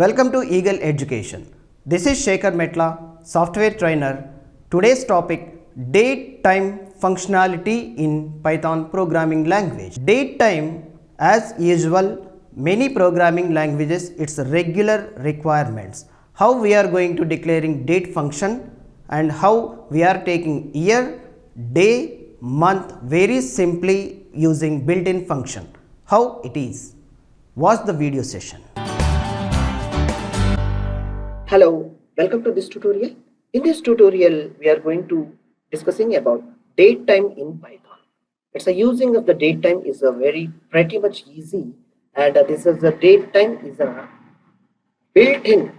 Welcome to Eagle Education. This is Sekhar Metla, software trainer. Today's topic, Datetime functionality in Python programming language. Datetime, as usual, many programming languages, it's regular requirements. How we are going to declaring date function and how we are taking year, day, month very simply using built-in function. How it is? Watch the video session. Hello, welcome to this tutorial. In this tutorial, we are going to discussing about datetime in Python. It's a using of the datetime is a very pretty much easy, and this is the datetime is a built-in.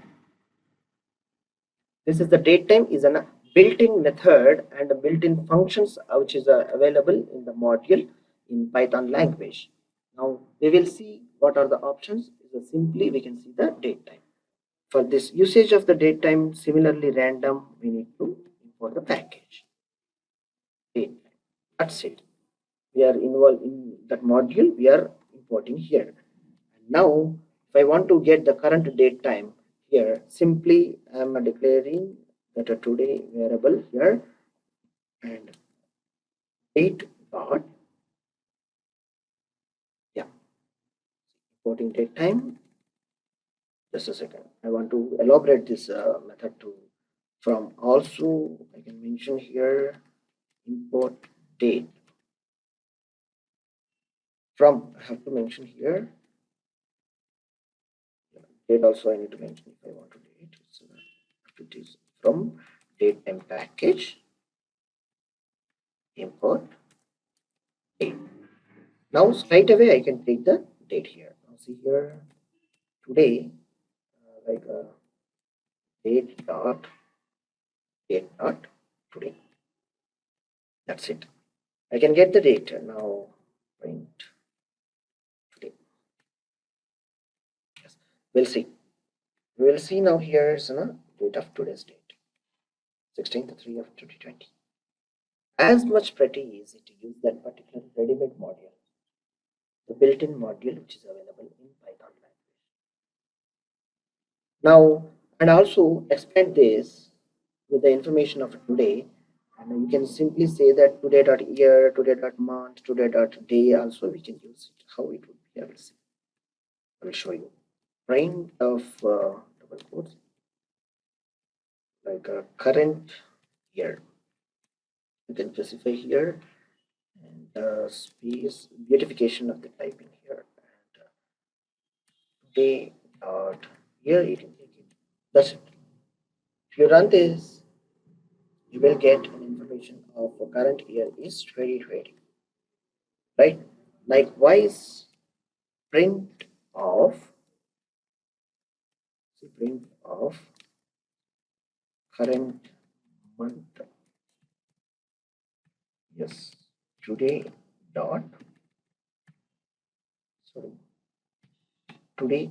This is the datetime is a built-in method and a built-in functions which is available in the module in Python language. Now we will see what are the options. Simply we can see the datetime. For this usage of the datetime, similarly random, we need to import the package. Datetime. That's it. We are involved in that module. We are importing here. And now, if I want to get the current datetime here, simply I am declaring that a today variable here and date dot. Yeah, importing datetime. Just a second. I want to elaborate this method from also I can mention here import date from I have to mention here date also I need to mention if I want to date. So it is from datetime package import date. Now straight away I can take the date here. Now see here today. Like date dot today. That's it. I can get the date now. Print today. Yes, we'll see. We will see now. Here's date of today's date, 16/3 of 2020. As much pretty easy to use that particular ready-made module, the built-in module which is available in Python language. Now, and also expand this with the information of today, and you can simply say that today.year, today.month, today.day also we can use it. How it would be, I will see. I will show you. Print of double quotes like a current year. You can specify here and space beautification of the typing here and day dot. Here you can take it. That's it. If you run this, you will get an information of the current year is 2020. Right? Likewise, print of current month. Yes, today dot today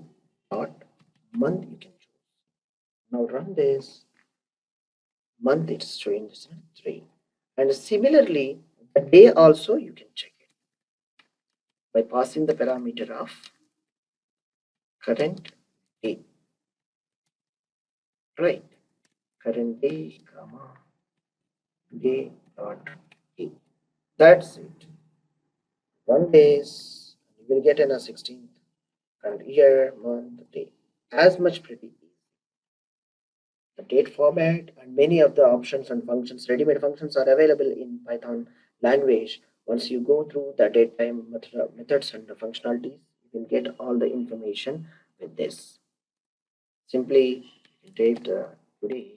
dot month you can choose. Now run this. Month it's showing 3, and similarly the day also you can check it by passing the parameter of current day. Right, current day comma day dot day. That's it. Run this, you will get in a 16th current year, month, day. As much pretty easy. The date format and many of the options and functions, ready-made functions are available in Python language. Once you go through the datetime methods and the functionalities, you will get all the information with this. Simply date today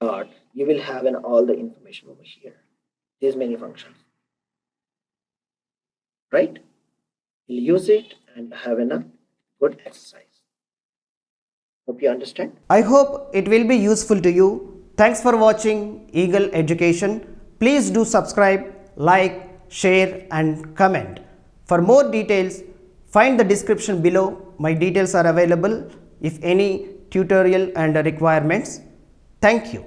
dot, you will have all the information over here. These many functions. Right? You'll use it and have a good exercise. Hope you understand. I hope it will be useful to you. Thanks for watching Eagle Education. Please do subscribe, like, share and comment. For more details, find the description below. My details are available if any tutorial and requirements. Thank you.